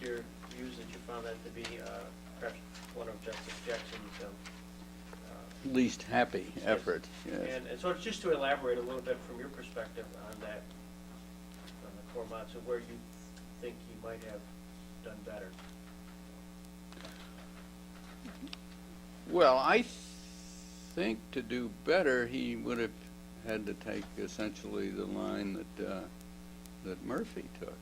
your views that you found that to be perhaps one of Justice Jackson's least happy effort. Yes. And so just to elaborate a little bit from your perspective on that, on the core motto, where you think he might have done better. Well, I think to do better, he would have had to take essentially the line that Murphy took.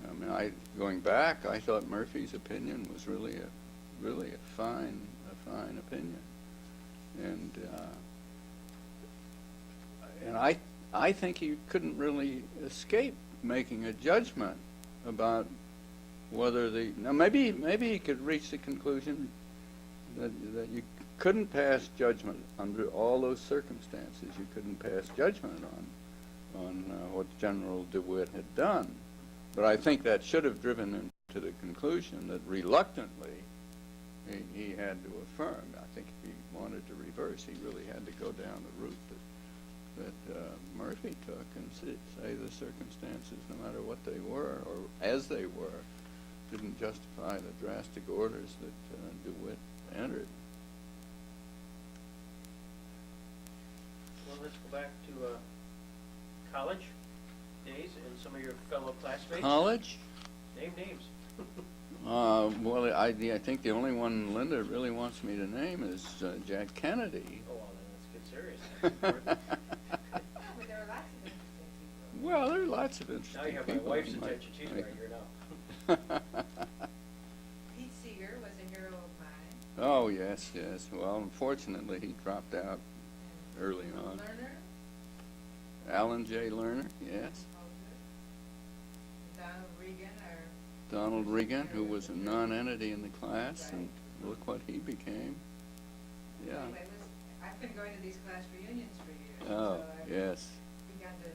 I mean, going back, I thought Murphy's opinion was really a fine opinion, and I think he couldn't really escape making a judgment about whether maybe he could reach the conclusion that you couldn't pass judgment under all those circumstances. You couldn't pass judgment on what General DeWitt had done. But I think that should have driven him to the conclusion that reluctantly he had to affirm. I think if he wanted to reverse, he really had to go down the route that Murphy took and say the circumstances, no matter what they were or as they were, didn't justify the drastic orders that DeWitt entered. Well, let's go back to college days and some of your fellow classmates. College? Name names. Well, I think the only one Linda really wants me to name is Jack Kennedy. Oh, well, then let's get serious. Well, there are lots of interesting Now you have my people. wife's attention. She's right here now. Pete Seeger was a hero of mine. Oh, yes. Well, unfortunately, he dropped out early on. Lerner. Alan J. Lerner, yes. Donald Regan, Donald Regan, who was a non-entity in the class, and look what he became. Yeah. Anyway, I've been going to these class reunions for years. Oh, so I've yes. begun to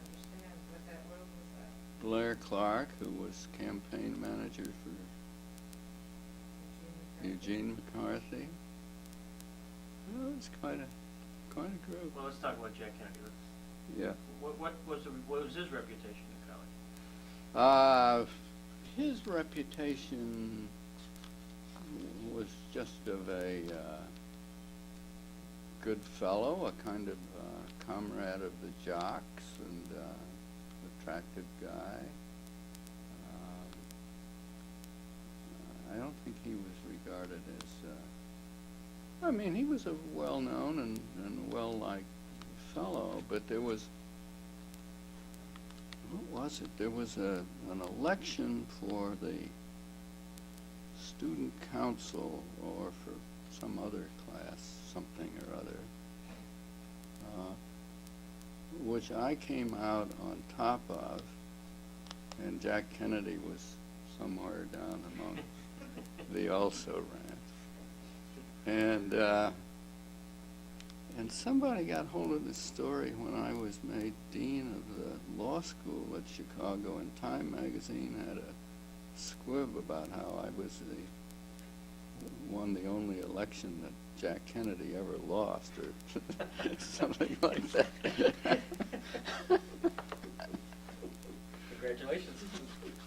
understand what that world was like. Blair Clark, who was campaign manager for Eugene McCarthy. Well, it's quite a group. Well, let's talk about Jack Kennedy. Yeah. What was his reputation in college? His reputation was just of a good fellow, a kind of comrade of the jocks, and attractive guy. I don't think he was regarded as, I mean, he was a well-known and well-liked fellow, but there was, what was it? There was an election for the student council or for some other class, something or other, which I came out on top of, and Jack Kennedy was somewhere down among the also ran. And somebody got hold of this story when I was made dean of the law school at Chicago, and Time magazine had a squib about how I was won the only election that Jack Kennedy ever lost, or something like that. Congratulations.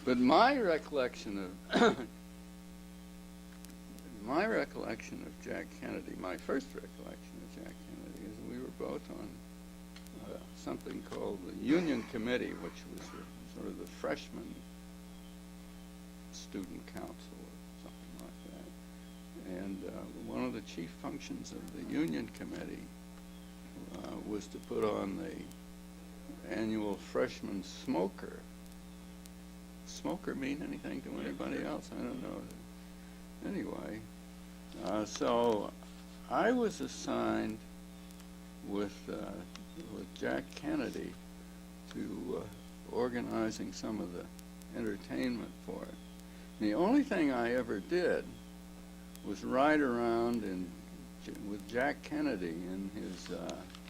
But my recollection of Jack Kennedy, my first recollection of Jack Kennedy, is we were both on something called the Union Committee, which was sort of the freshman student council or something like that. And one of the chief functions of the Union Committee was to put on the annual freshman smoker. Smoker mean anything to anybody else? I don't know. Anyway, so I was assigned with Jack Kennedy to organizing some of the entertainment for it. The only thing I ever did was ride around with Jack Kennedy in his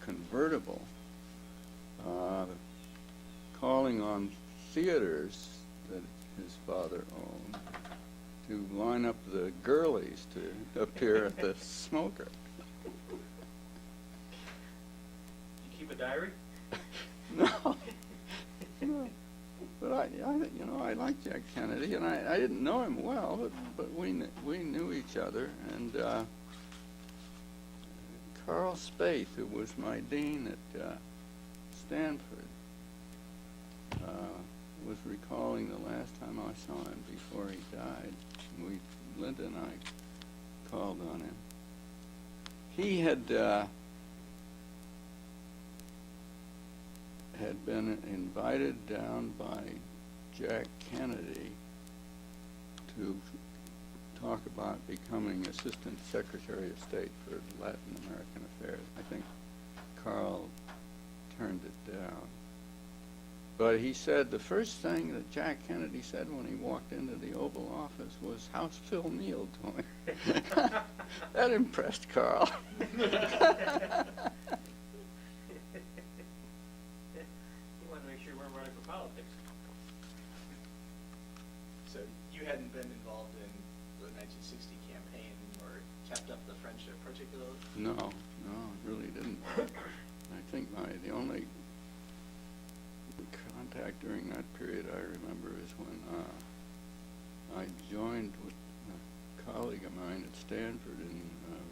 convertible, calling on theaters that his father owned to line up the girlies to appear at the smoker. Did you keep a diary? No. But I liked Jack Kennedy, and I didn't know him well, but we knew each other. And Carl Spaeth, who was my dean at Stanford, was recalling the last time I saw him before he died. Linda and I called on him. He had been invited down by Jack Kennedy to talk about becoming Assistant Secretary of State for Latin American Affairs. I think Carl turned it down. But he said the first thing that Jack Kennedy said when he walked into the Oval Office was, "How's Phil Neal doing?" That impressed Carl. You want to make sure you weren't running for politics. So you hadn't been involved in the 1960 campaign or kept up the friendship particularly? No, it really didn't. I think the only contact during that period I remember is when I joined with a colleague of mine at Stanford in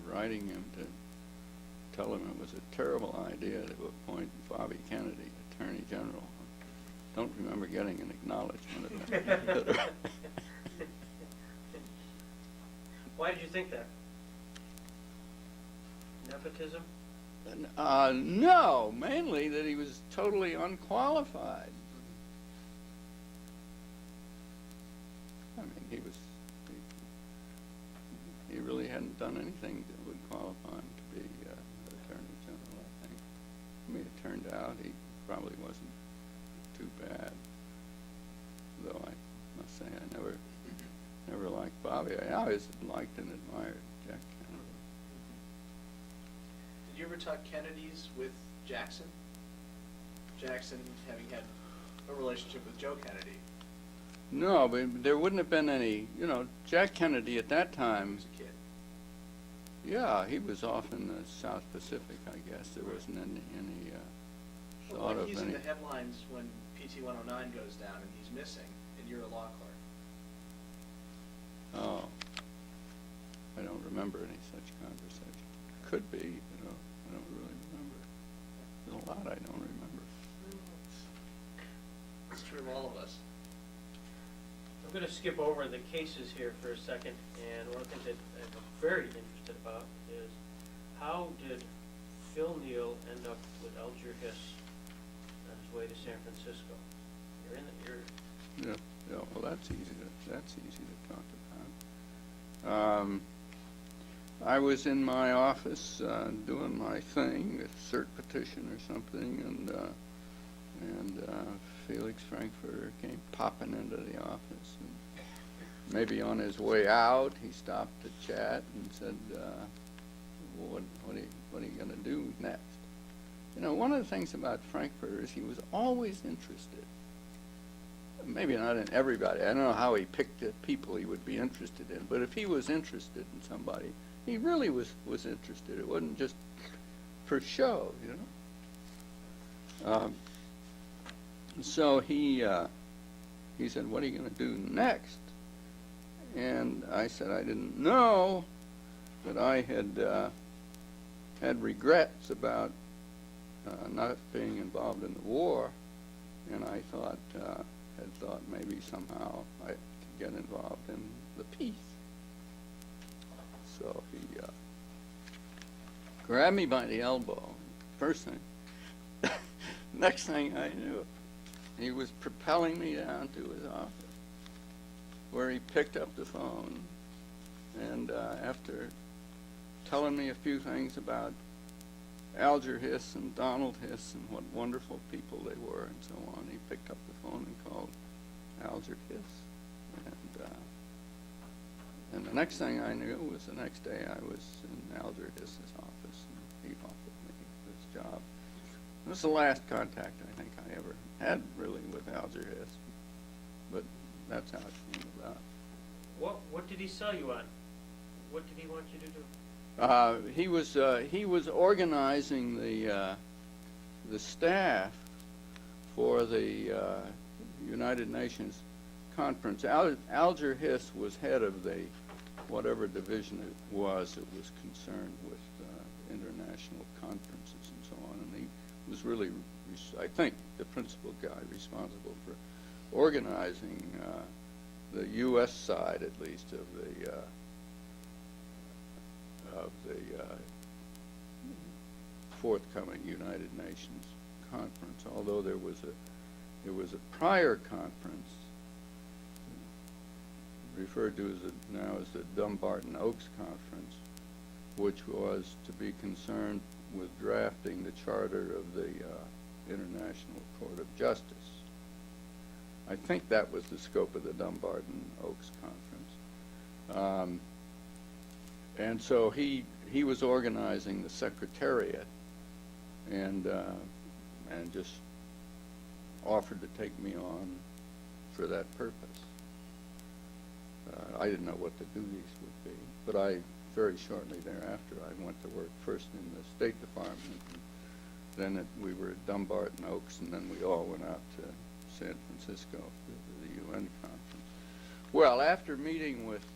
writing him to tell him it was a terrible idea to appoint Bobby Kennedy Attorney General. Don't remember getting an acknowledgement of that. Why did you think that? Nepotism? No, mainly that he was totally unqualified. I mean, he really hadn't done anything that would qualify him to be Attorney General, I think. I mean, it turned out he probably wasn't too bad. Though I must say I never liked Bobby. I always liked and admired Jack Kennedy. Did you ever talk Kennedys with Jackson? Jackson having had a relationship with Joe Kennedy. No, but there wouldn't have been any, Jack Kennedy at that He time, was a kid. yeah, he was off in the South Pacific, I guess. There wasn't any thought Well, of he's any. in the headlines when PT 109 goes down and he's missing, and you're a law clerk. Oh, I don't remember any such conversation. Could be, I don't really remember. There's a lot I don't remember. It's true of all of us. I'm going to skip over the cases here for a second, and one thing that I'm very interested about is how did Phil Neal end up with Alger Hiss on his way to San Francisco? Yeah, well, that's easy to talk about. I was in my office doing my thing, a cert petition or something, and Felix Frankfurter came popping into the office. And maybe on his way out, he stopped to chat and said, well, what are you going to do next? One of the things about Frankfurter is he was always interested. Maybe not in everybody. I don't know how he picked the people he would be interested in, but if he was interested in somebody, he really was interested. It wasn't just for show, So he said, what are you going to do next? And I said I didn't know, that I had regrets about not being involved in the war, and I had thought maybe somehow I could get involved in the peace. So he grabbed me by the elbow, first thing. Next thing I knew, he was propelling me down to his office, where he picked up the phone, and after telling me a few things about Alger Hiss and Donald Hiss and what wonderful people they were and so on, he picked up the phone and called Alger Hiss. And the next thing I knew was the next day I was in Alger Hiss's office, and he offered me this job. It was the last contact I think I ever had really with Alger Hiss, but that's how it came about. What did he sell you on? What did he want you to do? He was organizing the staff for the United Nations conference. Alger Hiss was head of the whatever division it was that was concerned with international conferences and so on, and he was really, I think, the principal guy responsible for organizing the U.S. side, at least, of the forthcoming United Nations conference. Although there was a prior conference referred to now as the Dumbarton Oaks Conference, which was to be concerned with drafting the charter of the International Court of Justice. I think that was the scope of the Dumbarton Oaks Conference. And so he was organizing the secretariat and just offered to take me on for that purpose. I didn't know what the duties would be, but very shortly thereafter, I went to work first in the State Department, and then we were at Dumbarton Oaks, and then we all went out to San Francisco for the UN conference. Well, after meeting with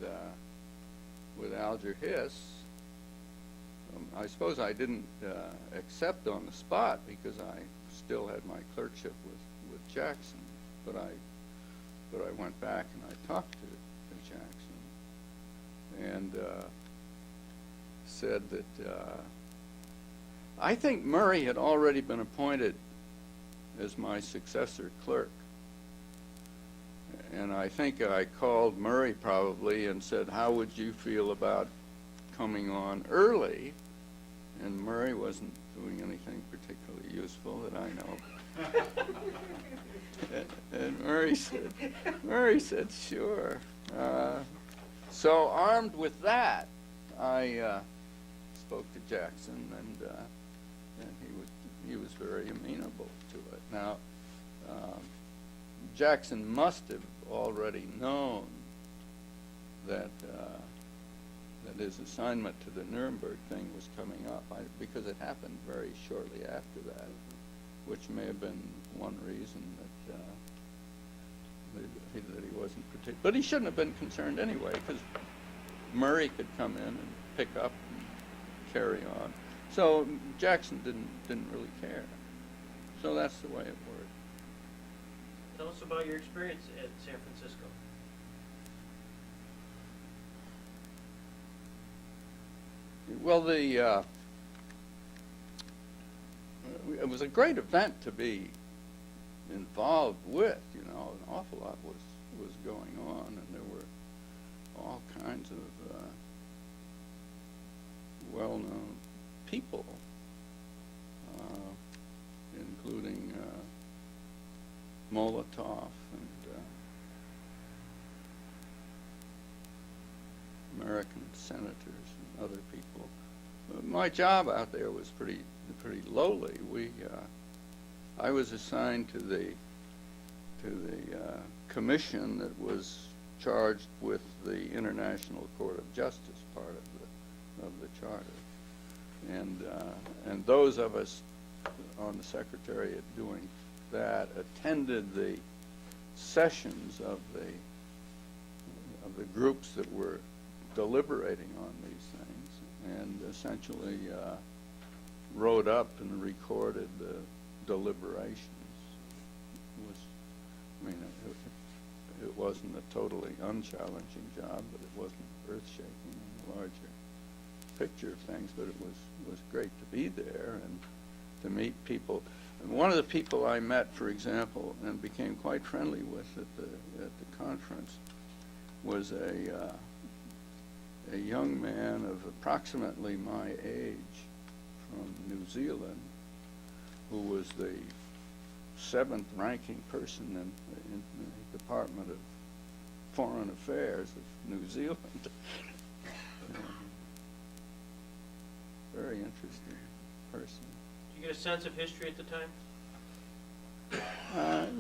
Alger Hiss, I suppose I didn't accept on the spot because I still had my clerkship with Jackson, but I went back and I talked to Jackson and said that I think Murray had already been appointed as my successor clerk. And I think I called Murray probably and said, how would you feel about coming on early? And Murray wasn't doing anything particularly useful that I know. And Murray said, sure. So armed with that, I spoke to Jackson, and he was very amenable to it. Now, Jackson must have already known that his assignment to the Nuremberg thing was coming up, because it happened very shortly after that, which may have been one reason that he wasn't particular. But he shouldn't have been concerned anyway, because Murray could come in and pick up and carry on. So Jackson didn't really care. So that's the way it worked. Tell us about your experience at San Francisco. Well, it was a great event to be involved with. You know, an awful lot was going on, and there were all kinds of well-known people, including Molotov and American senators and other people. My job out there was pretty lowly. I was assigned to the commission that was charged with the International Court of Justice part of the charter, and those of us on the Secretariat doing that attended the sessions of the groups that were deliberating on these things, and essentially wrote up and recorded the deliberations. It wasn't a totally unchallenging job, but it wasn't earth-shaking in the larger picture of things. But it was great to be there and to meet people. And one of the people I met, for example, and became quite friendly with at the conference was a young man of approximately my age from New Zealand, who was the 7th ranking person in the Department of Foreign Affairs of New Zealand. Very interesting person. Did you get a sense of history at the time?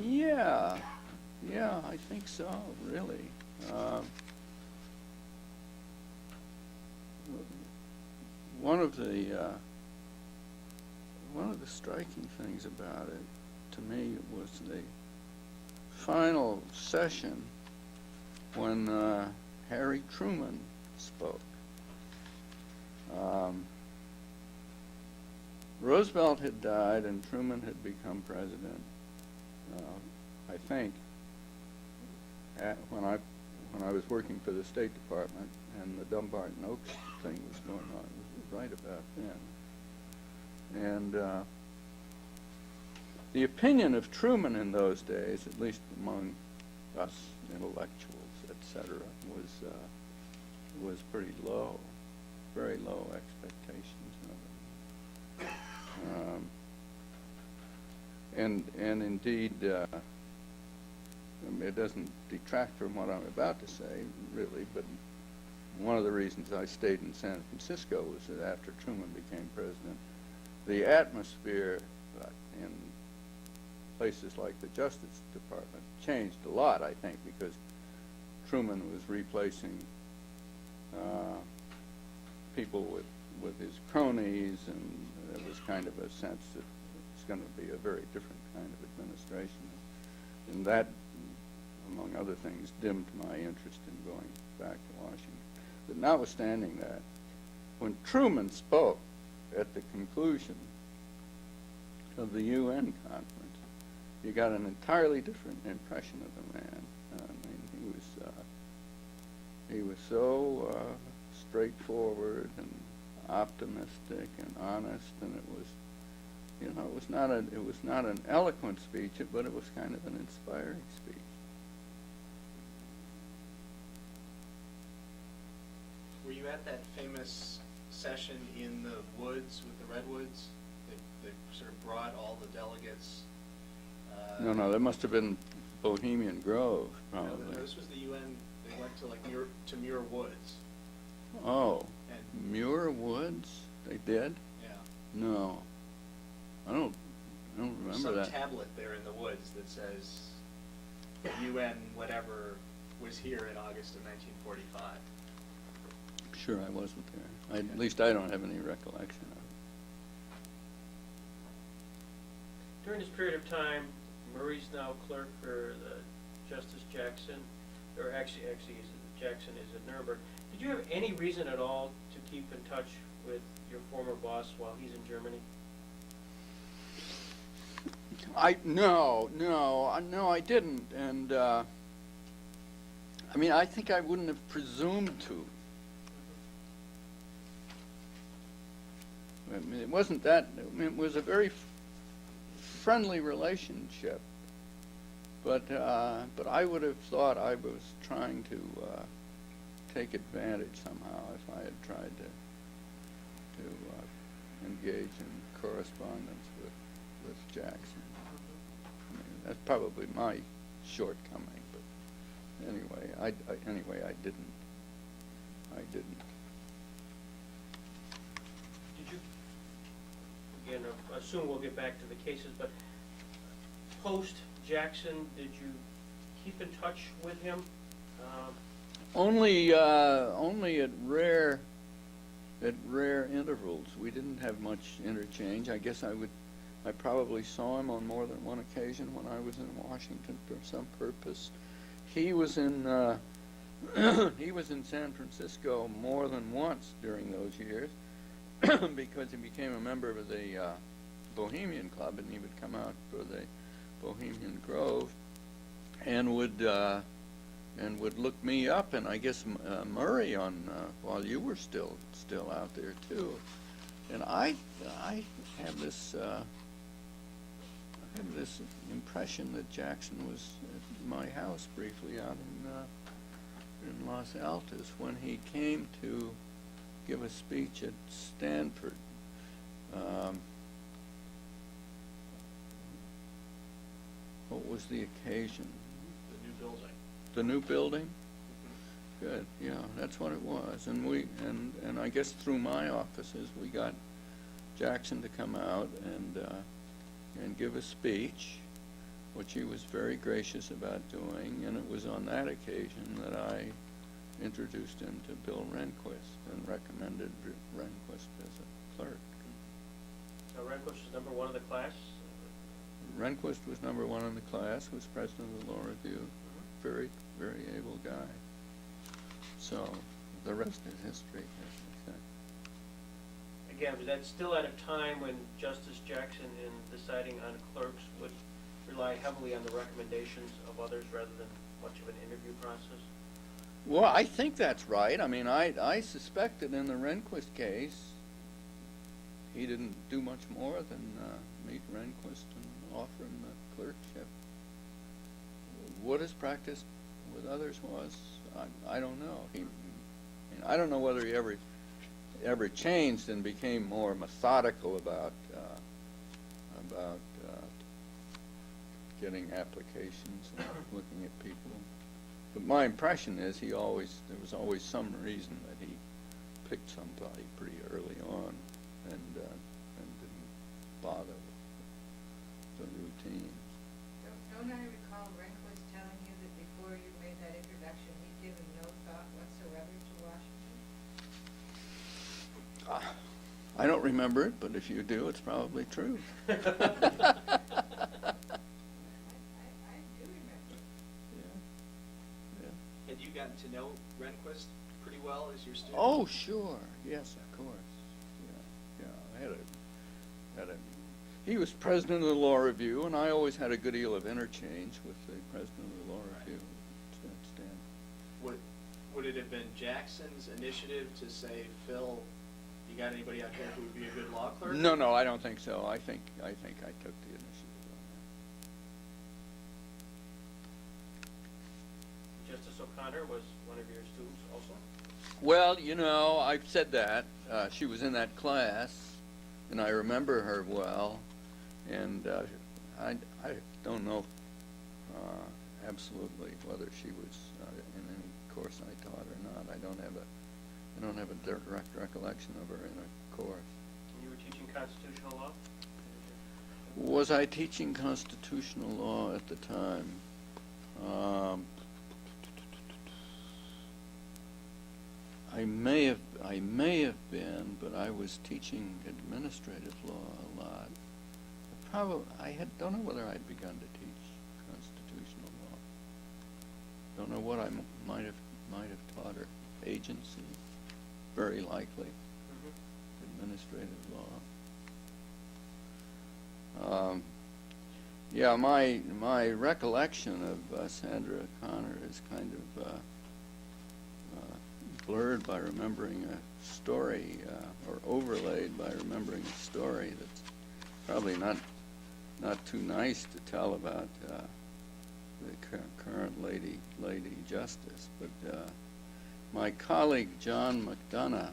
Yeah, I think so, really. One of the striking things about it, to me, was final session when Harry Truman spoke. Roosevelt had died and Truman had become president, I think, when I was working for the State Department and the Dumbarton Oaks thing was going on. It was right about then. And the opinion of Truman in those days, at least among us intellectuals, etc., was pretty low, very low expectations of him. And indeed, it doesn't detract from what I'm about to say, really, but one of the reasons I stayed in San Francisco was that after Truman became president, the atmosphere in places like the Justice Department changed a lot, I think, because Truman was replacing people with his cronies, and there was kind of a sense that it's going to be a very different kind of administration. And that, among other things, dimmed my interest in going back to Washington. But notwithstanding that, when Truman spoke at the conclusion of the UN conference, you got an entirely different impression of the man. I mean, he was so straightforward and optimistic and honest, and it was, it was not an eloquent speech, but it was kind of an inspiring speech. Were you at that famous session in the woods with the redwoods that sort of brought all the delegates? No, that must have been Bohemian Grove, probably. No, this was the UN. They went to Muir Woods. Oh, And Muir Woods? They did? yeah. No, I don't remember Some that. tablet there in the woods that says UN whatever was here in August of 1945. Sure, I wasn't there. At least I don't have any recollection of it. During this period of time, Murray's now clerk for Justice Jackson, or actually Jackson is at Nuremberg. Did you have any reason at all to keep in touch with your former boss while he's in Germany? No, I didn't, and I mean, I think I wouldn't have presumed to. I mean, it wasn't that. I mean, it was a very friendly relationship, but I would have thought I was trying to take advantage somehow if I had tried to engage in correspondence with Jackson. I mean, that's probably my shortcoming, but anyway, I didn't. Did you, again, I assume we'll get back to the cases, but post-Jackson, did you keep in touch with him? Only at rare intervals. We didn't have much interchange. I guess I probably saw him on more than one occasion when I was in Washington for some purpose. He was in San Francisco more than once during those years because he became a member of the Bohemian Club, and he would come out for the Bohemian Grove and would look me up, and I guess Murray while you were still out there too. And I have this impression that Jackson was at my house briefly out in Los Altos when he came to give a speech at Stanford. What was the occasion? The new building. The new building? Good, yeah, that's what it was. And I guess through my offices we got Jackson to come out and give a speech, which he was very gracious about doing, and it was on that occasion that I introduced him to Bill Rehnquist and recommended Rehnquist as a clerk. Rehnquist was number one of the class? Rehnquist was number one in the class, was president of the law review. Very, very able guy. So the rest is history, as they say. Again, was that still at a time when Justice Jackson, in deciding on clerks, would rely heavily on the recommendations of others rather than much of an interview process? Well, I think that's right. I mean, I suspect that in the Rehnquist case, he didn't do much more than meet Rehnquist and offer him the clerkship. What his practice with others was, I don't know. I don't know whether he ever changed and became more methodical about getting applications and looking at people. But my impression is there was always some reason that he picked somebody pretty early on and didn't bother with the routine. Don't I recall Rehnquist telling you that before you made that introduction, he'd given no thought whatsoever to Washington? I don't remember it, but if you do, it's probably true. I do remember. Yeah. Had you gotten to know Rehnquist pretty well as your student? Oh, sure. Yes, of course. Yeah. He was president of the law review, and I always had a good deal of interchange with the president of the law review at Stanford. Would it have been Jackson's initiative to say, Phil, you got anybody out there who would be a good law clerk? No, I don't think so. I think I took the initiative on Justice O'Connor was one of your students also? that. Well, I've said that. She was in that class, and I remember her well. And I don't know absolutely whether she was in any course I taught or not. I don't have a direct recollection of her in a course. You were teaching constitutional law? Was I teaching constitutional law at the time? I may have been, but I was teaching administrative law a lot. Don't know whether I'd begun to teach constitutional law. Don't know what I might have taught her. Agency, very likely. Administrative law. Yeah, my recollection of Sandra Connor is kind of blurred by remembering a story, or overlaid by remembering a story that's probably not too nice to tell about the current lady justice. But my colleague John McDonough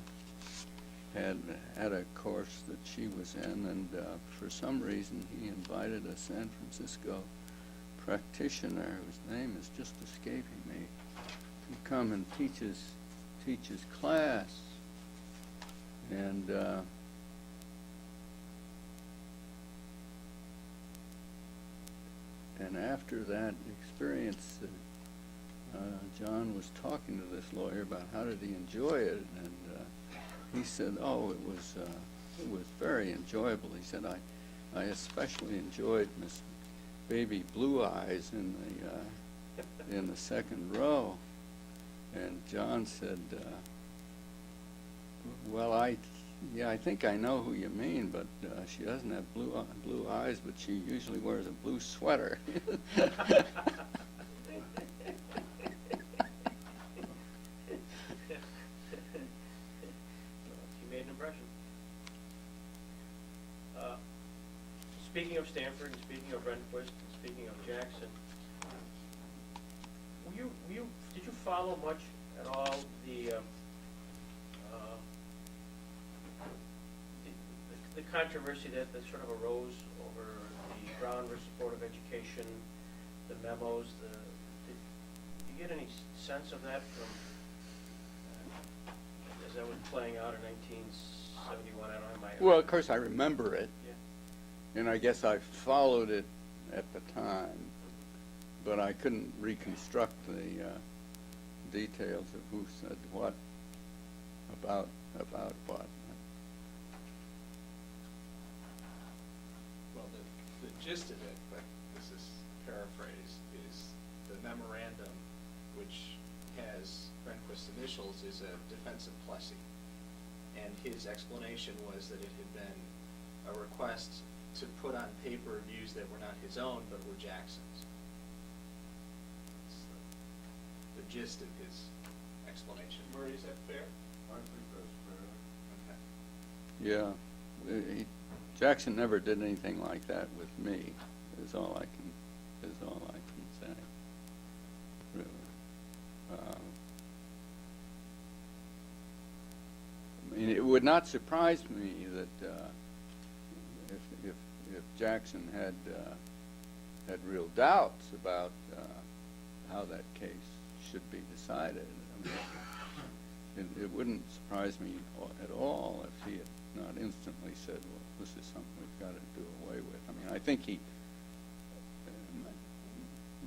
had a course that she was in, and for some reason he invited a San Francisco practitioner whose name is just escaping me to come and teach his class. And after that experience, John was talking to this lawyer about how did he enjoy it, and he said, "Oh, it was very enjoyable." He said, "I especially enjoyed Miss Baby Blue Eyes in the second row." And John said, "Well, I think I know who you mean, but she doesn't have blue eyes, but she usually wears a blue sweater." You made an impression. Speaking of Stanford, and speaking of Rehnquist, and speaking of Jackson, did you follow much at all the controversy that sort of arose over the Brown versus Board of Education, the memos? Did you get any sense of that from as that was playing out in 1971? I don't have my. Well, of course I remember it, Yeah. and I guess I followed it at the time, but I couldn't reconstruct the details of who said what about what. Well, the gist of it, but this is paraphrase, is the memorandum, which has Rehnquist's initials, is a defensive plessy. And his explanation was that it had been a request to put on paper views that were not his own, but were Jackson's. It's the gist of his explanation. Murray, is that fair? I think that's fair. Okay. Yeah, Jackson never did anything like that with me, is all I can say, really. I mean, it would not surprise me that if Jackson had real doubts about how that case should be decided. I mean, it wouldn't surprise me at all if he had not instantly said, well, this is something we've got to do away with. I mean, I think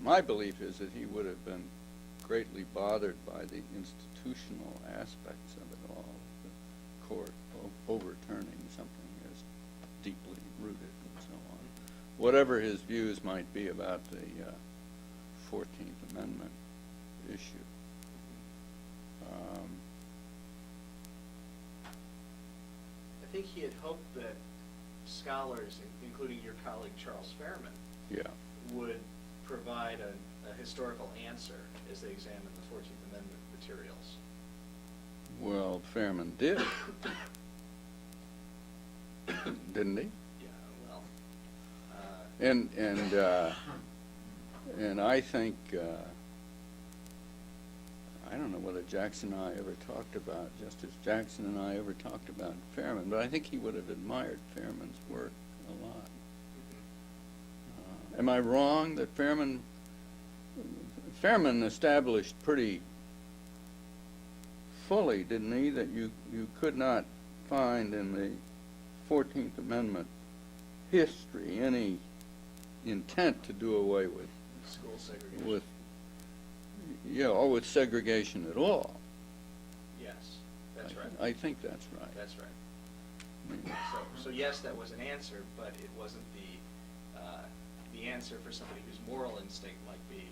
my belief is that he would have been greatly bothered by the institutional aspects of it all, the court overturning something as deeply rooted and so on. Whatever his views might be about the 14th Amendment issue. I think he had hoped that scholars, including your colleague Charles Fairman, Yeah. would provide a historical answer as they examine the 14th Amendment materials. Well, Fairman did. Didn't he? Yeah, well. And I think, I don't know whether Jackson and I ever talked about, Justice Jackson and I ever talked about Fairman, but I think he would have admired Fairman's work a lot. Am I wrong that Fairman established pretty fully, didn't he, that you could not find in the 14th Amendment history any intent to do away with School segregation. with segregation at all. Yes, that's right. I think that's right. That's right. I mean, So yes, that was an answer, but it wasn't the answer for somebody whose moral instinct might be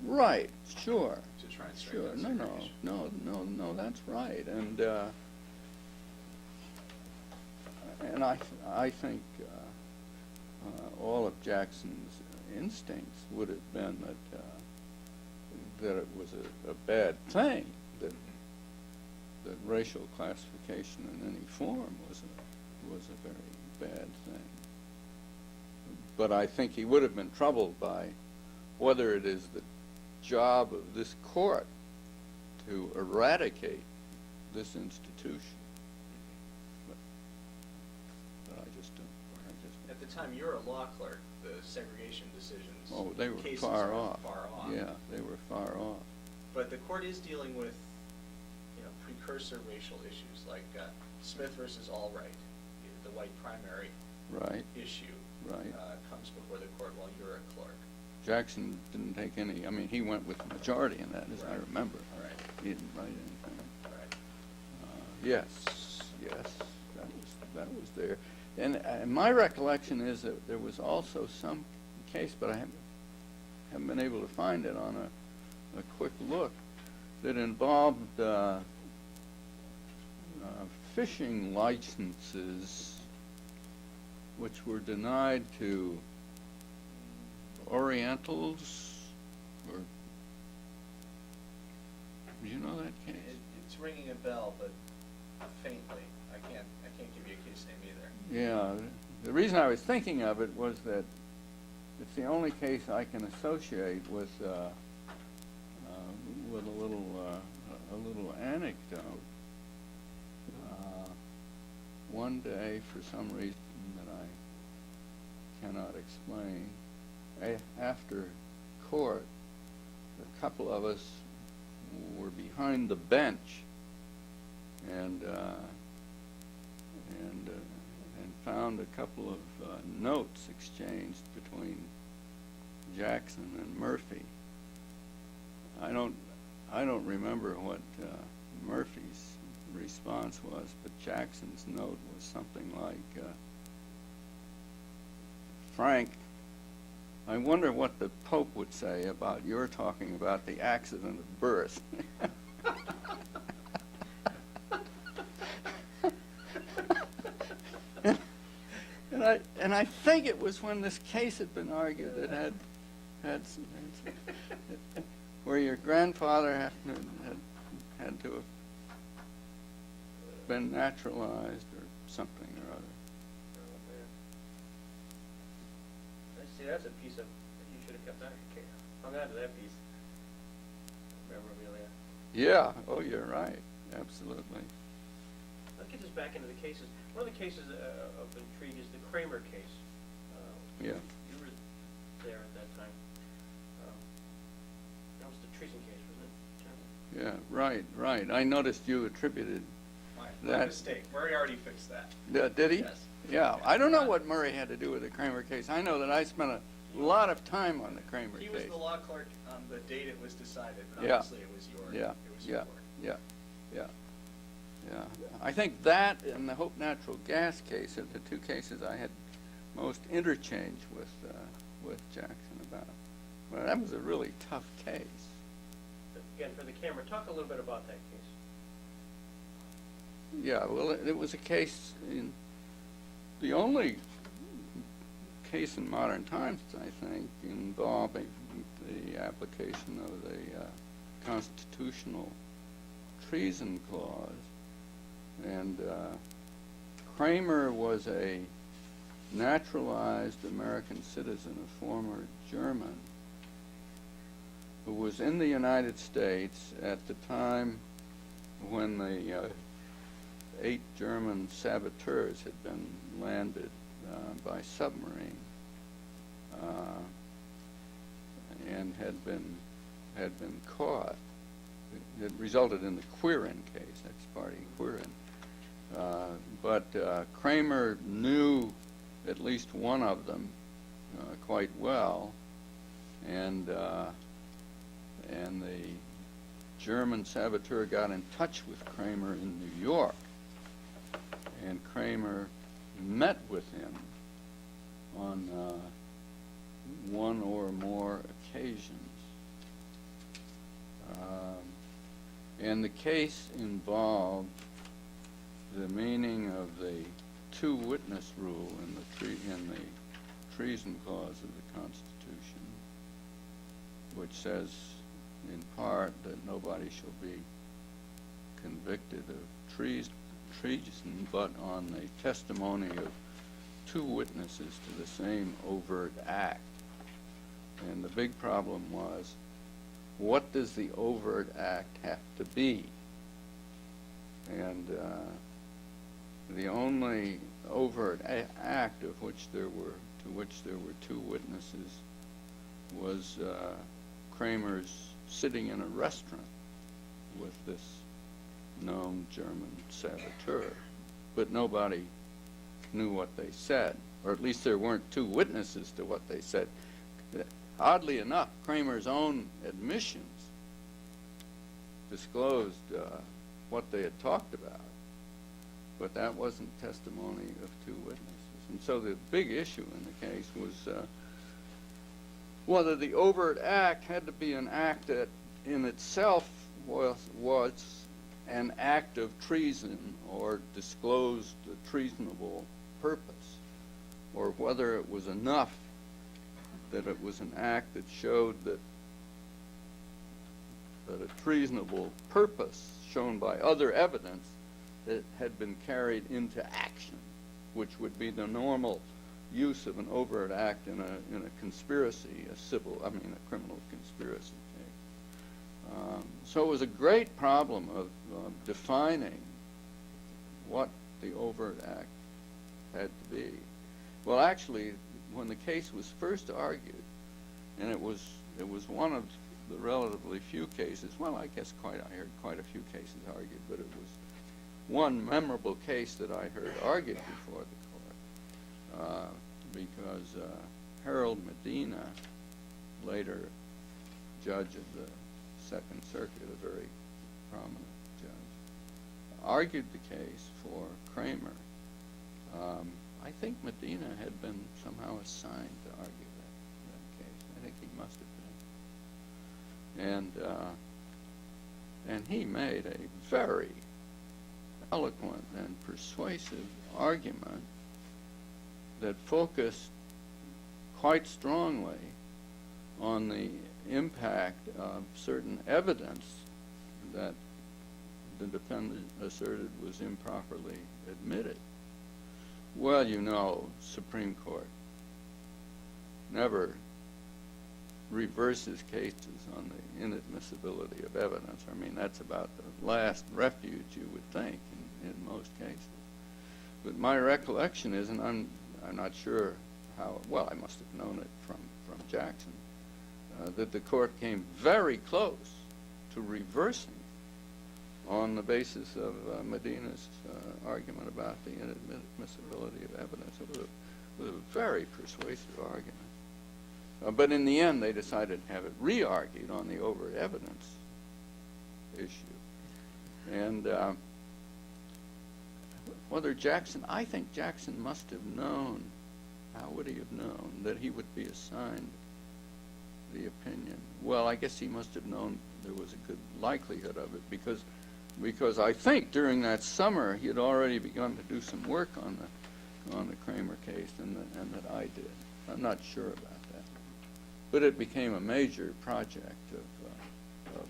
right, sure. to try and strike Sure, out no, segregation. no, that's right. And I think all of Jackson's instincts would have been that it was a bad thing, that racial classification in any form was a very bad thing. But I think he would have been troubled by whether it is the job of this court to eradicate this institution. But I just don't. At the time, you're a law clerk. The segregation decisions. Oh, they were cases far are off. Far off. Yeah, they were far off. But the court is dealing with, precursor racial issues like Smith versus Allwright, the white primary Right, issue. right. Comes before the court while you're a clerk. Jackson didn't take any, I mean, he went with the majority in that, as I Right. remember. Right. He didn't write anything. Right. Yes, that was there. And my recollection is that there was also some case, but I haven't been able to find it on a quick look, that involved fishing licenses which were denied to Orientals, or, do you know that case? It's ringing a bell, but faintly. I can't give you a case name either. Yeah, the reason I was thinking of it was that it's the only case I can associate with a little anecdote. One day, for some reason that I cannot explain, after court, a couple of us were behind the bench and found a couple of notes exchanged between Jackson and Murphy. I don't remember what Murphy's response was, but Jackson's note was something like, Frank, I wonder what the Pope would say about your talking about the accident of birth. And I think it was when this case had been argued that where your grandfather had to have been naturalized or something or other. Oh, man. I see, that's a piece of, you should have kept that, hung on to that piece. Memorabilia. Yeah, oh, you're right, absolutely. Let's get this back into the cases. One of the cases of intrigue is the Kramer case. Yeah. You were there at that time. That was the treason case, wasn't it, John? Yeah, right. I noticed you attributed My that. mistake. Murray already fixed that. Did he? Yes. Yeah, I don't know what Murray had to do with the Kramer case. I know that I spent a lot of time on the Kramer He case. was the law clerk on the date it was decided, but Yeah. obviously it was your, Yeah, it was yeah, your work. yeah, yeah, yeah. I think that and the Hope Natural Gas case are the two cases I had most interchange with Jackson about. Well, that was a really tough case. Again, for the camera, talk a little bit about that case. Yeah, well, it was a case the only case in modern times, I think, involving the application of the constitutional treason clause. And Kramer was a naturalized American citizen, a former German, who was in the United States at the time when the 8 German saboteurs had been landed by submarine and had been caught. It resulted in the Quirin case, ex-party Quirin. But Kramer knew at least one of them quite well, and the German saboteur got in touch with Kramer in New York, and Kramer met with him on one or more occasions. And the case involved the meaning of the two-witness rule in the treason clause of the Constitution, which says, in part, that nobody shall be convicted of treason but on the testimony of two witnesses to the same overt act. And the big problem was, what does the overt act have to be? And the only overt act to which there were two witnesses was Kramer's sitting in a restaurant with this known German saboteur, but nobody knew what they said, or at least there weren't two witnesses to what they said. Oddly enough, Kramer's own admissions disclosed what they had talked about, but that wasn't testimony of two witnesses. And so the big issue in the case was whether the overt act had to be an act that in itself was an act of treason or disclosed a treasonable purpose, or whether it was enough that it was an act that showed that a treasonable purpose shown by other evidence that had been carried into action, which would be the normal use of an overt act in a conspiracy, a criminal conspiracy case. So it was a great problem of defining what the overt act had to be. Well, actually, when the case was first argued, and it was one of the relatively few cases, well, I guess I heard quite a few cases argued, but it was one memorable case that I heard argued before the court, because Harold Medina, later judge of the Second Circuit, a very prominent judge, argued the case for Kramer. I think Medina had been somehow assigned to argue that case. I think he must have been. And he made a very eloquent and persuasive argument that focused quite strongly on the impact of certain evidence that the defendant asserted was improperly admitted. Well, you know, Supreme Court never reverses cases on the inadmissibility of evidence. I mean, that's about the last refuge, you would think, in most cases. But my recollection is, and I'm not sure how, well, I must have known it from Jackson, that the court came very close to reversing on the basis of Medina's argument about the inadmissibility of evidence. It was a very persuasive argument. But in the end, they decided to have it re-argued on the overt evidence issue. And whether Jackson, I think Jackson must have known, how would he have known that he would be assigned the opinion? Well, I guess he must have known there was a good likelihood of it, because I think during that summer he had already begun to do some work on the Kramer case, and that I did. I'm not sure about that, but it became a major project of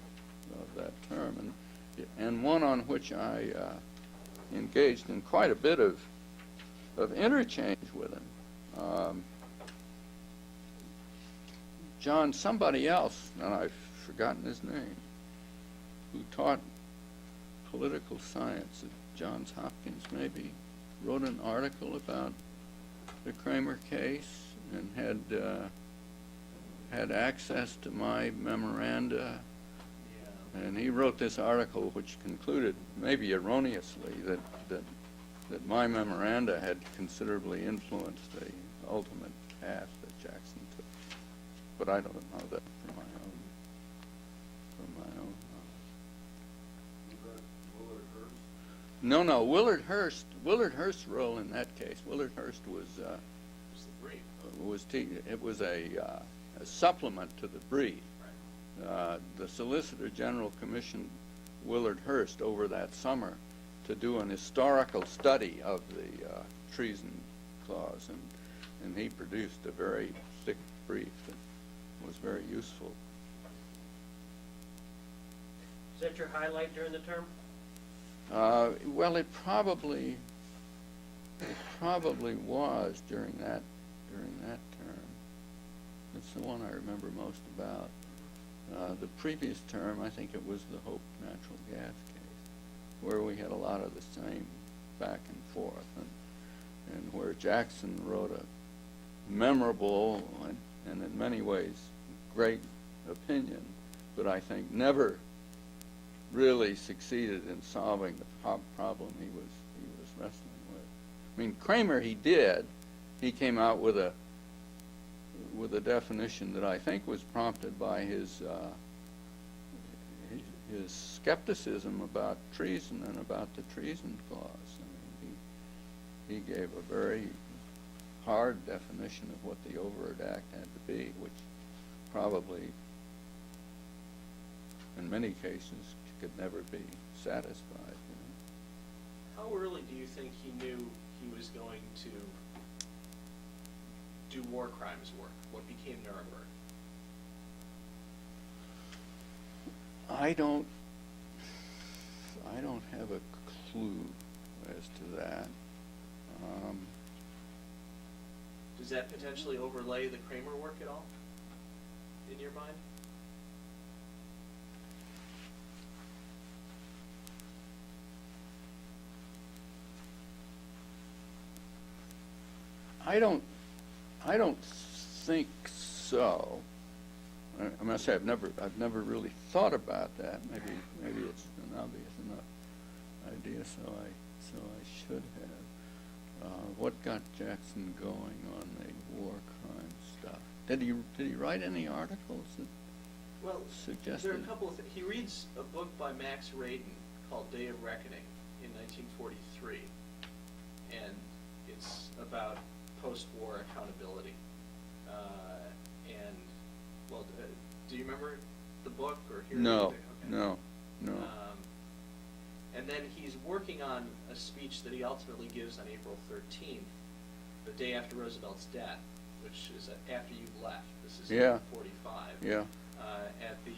that term, and one on which I engaged in quite a bit of interchange with him. John, somebody else, and I've forgotten his name, who taught political science at Johns Hopkins, maybe, wrote an article about the Kramer case and had access to my memoranda. Yeah. And he wrote this article which concluded, maybe erroneously, that my memoranda had considerably influenced the ultimate path that Jackson took. But I don't know that from my own knowledge. No, Willard Hurst's role in that case. Willard Hurst was a supplement to the brief. Right. The Solicitor General commissioned Willard Hurst over that summer to do an historical study of the treason clause, and he produced a very thick brief that was very useful. Is that your highlight during the term? Well, it probably was during that term. It's the one I remember most about. The previous term, I think it was the Hope natural gas case, where we had a lot of the same back and forth, and where Jackson wrote a memorable and in many ways great opinion, but I think never really succeeded in solving the problem he was wrestling with. I mean, Kramer, he did. He came out with a definition that I think was prompted by his skepticism about treason and about the treason clause. I mean, he gave a very hard definition of what the overt act had to be, which probably in many cases could never be satisfied. How early do you think he knew he was going to do war crimes work? What became Nuremberg? I don't have a clue as to that. Does that potentially overlay the Kramer work at all, in your mind? I don't think so. I must say I've never really thought about that. Maybe it's an obvious enough idea, so I should have. What got Jackson going on the war crime stuff? Did he write any articles that suggested? There are a couple of things. He reads a book by Max Radin called Day of Reckoning in 1943, and it's about post-war accountability. And, well, do you remember the book or hear No, anything? Okay. no. And then he's working on a speech that he ultimately gives on April 13th, the day after Roosevelt's death, which is after you left. This is Yeah. 1945. Yeah. At the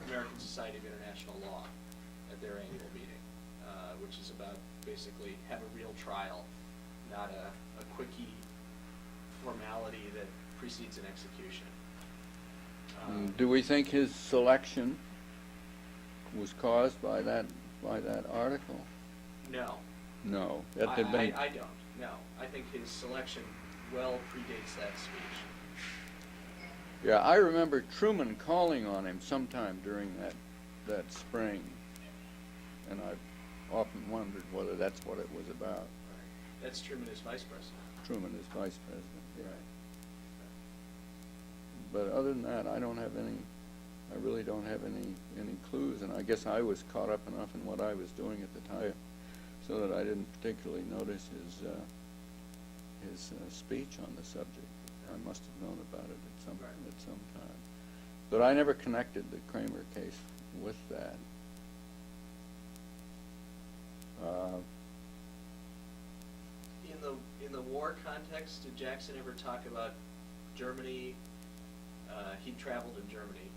American Society of International Law, at their annual meeting, which is about basically have a real trial, not a quickie formality that precedes an execution. Do we think his selection was caused by that article? No. No. That had been. I don't. No. I think his selection well predates that speech. Yeah, I remember Truman calling on him sometime during that spring, and I often wondered whether that's what it was about. Right. That's Truman as vice president. Truman as vice president. Yeah. Right. But other than that, I really don't have any clues, and I guess I was caught up enough in what I was doing at the time so that I didn't particularly notice his speech on the subject. I must have known about it at some time. But I never connected the Kramer case with that. In the war context, did Jackson ever talk about Germany? He traveled in Germany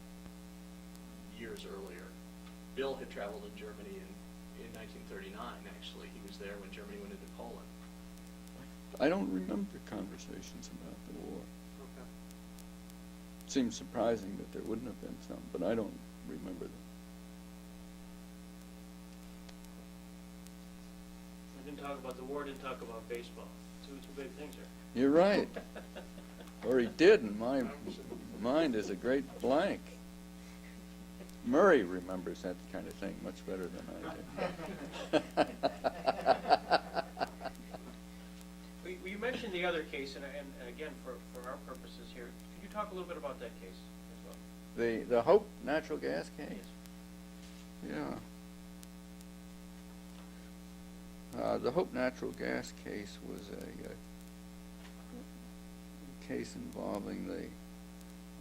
years earlier. Bill had traveled in Germany in 1939, actually. He was there when Germany went into Poland. I don't remember conversations about the war. Okay. It seems surprising that there wouldn't have been some, but I don't remember them. We didn't talk about the war, didn't talk about baseball. Two big things there. You're right. Or he did, and my mind is a great blank. Murray remembers that kind of thing much better than I do. You mentioned the other case, and again, for our purposes here, could you talk a little bit about that case as well? The Hope natural gas case? Yeah. The Hope natural gas case was a case involving the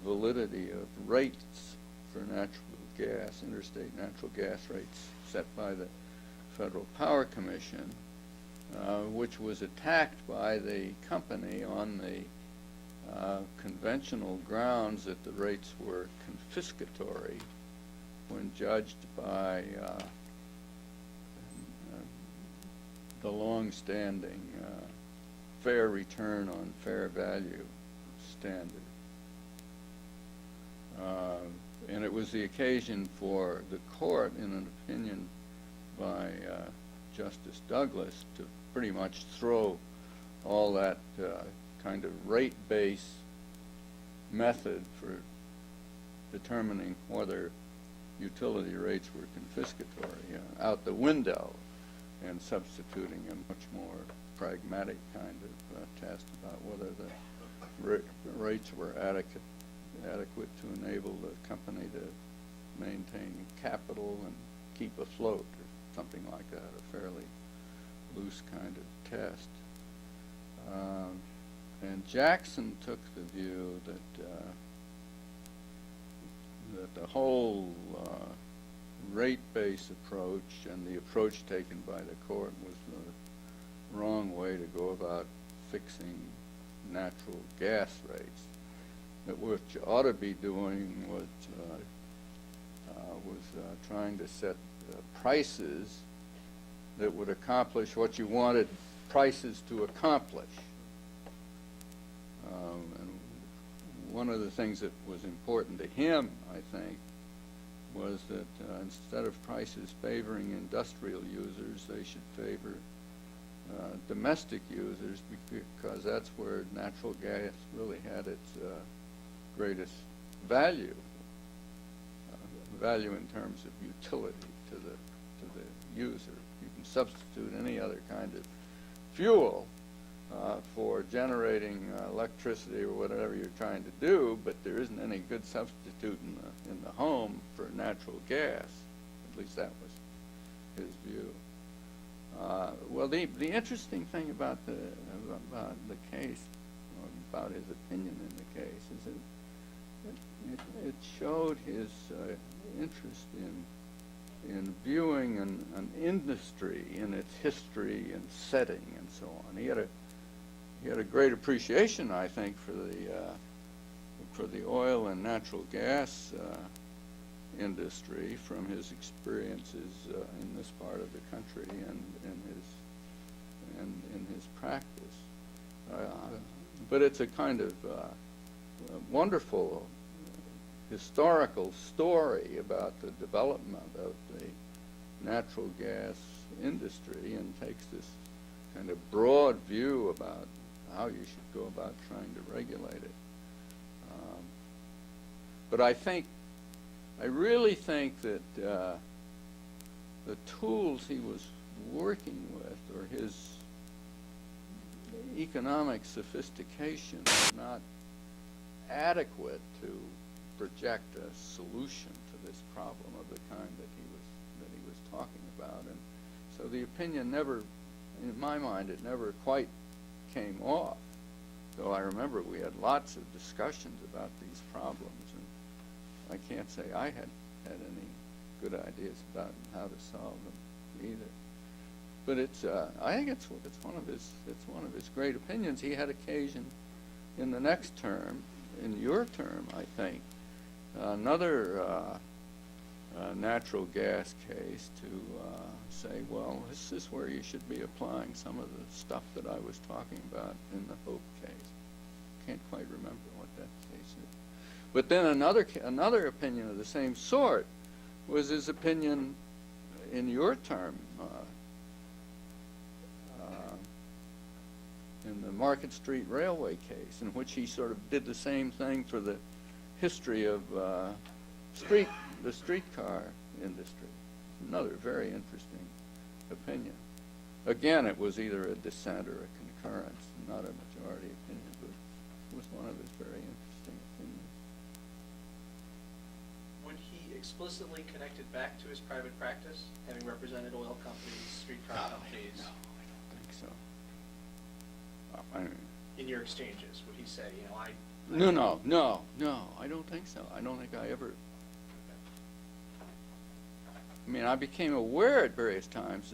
validity of rates for natural gas, interstate natural gas rates set by the Federal Power Commission, which was attacked by the company on the conventional grounds that the rates were confiscatory when judged by the long-standing fair return on fair value standard. And it was the occasion for the court, in an opinion by Justice Douglas, to pretty much throw all that kind of rate-based method for determining whether utility rates were confiscatory out the window, and substituting a much more pragmatic kind of test about whether the rates were adequate to enable the company to maintain capital and keep afloat, or something like that, a fairly loose kind of test. And Jackson took the view that the whole rate-based approach and the approach taken by the court was the wrong way to go about fixing natural gas rates. That what you ought to be doing was trying to set prices that would accomplish what you wanted prices to accomplish. And one of the things that was important to him, I think, was that instead of prices favoring industrial users, they should favor domestic users, because that's where natural gas really had its greatest value in terms of utility to the user. You can substitute any other kind of fuel for generating electricity or whatever you're trying to do, but there isn't any good substitute in the home for natural gas. At least that was his view. Well, the interesting thing about the case, or about his opinion in the case, is that it showed his interest in viewing an industry in its history and setting and so on. He had a great appreciation, I think, for the oil and natural gas industry from his experiences in this part of the country and in his practice. But it's a kind of wonderful historical story about the development of the natural gas industry, and takes this kind of broad view about how you should go about trying to regulate it. But I really think that the tools he was working with, or his economic sophistication, was not adequate to project a solution to this problem of the kind that he was talking about. And so the opinion never, in my mind, it never quite came off. Though I remember we had lots of discussions about these problems, and I can't say I had any good ideas about how to solve them either. But I think it's one of his great opinions. He had occasion in the next term, in your term, I think, another natural gas case to say, well, this is where you should be applying some of the stuff that I was talking about in the Hope case. Can't quite remember what that case is. But then another opinion of the same sort was his opinion in your term, in the Market Street Railway case, in which he sort of did the same thing for the history of the streetcar industry. Another very interesting opinion. Again, it was either a dissent or a concurrence, not a majority opinion, but it was one of his very interesting opinions. Would he explicitly connect it back to his private practice, having represented oil companies, streetcar companies? No, I don't think so. In your exchanges, would he say, No, I don't think so. I don't think I ever. I mean, I became aware at various times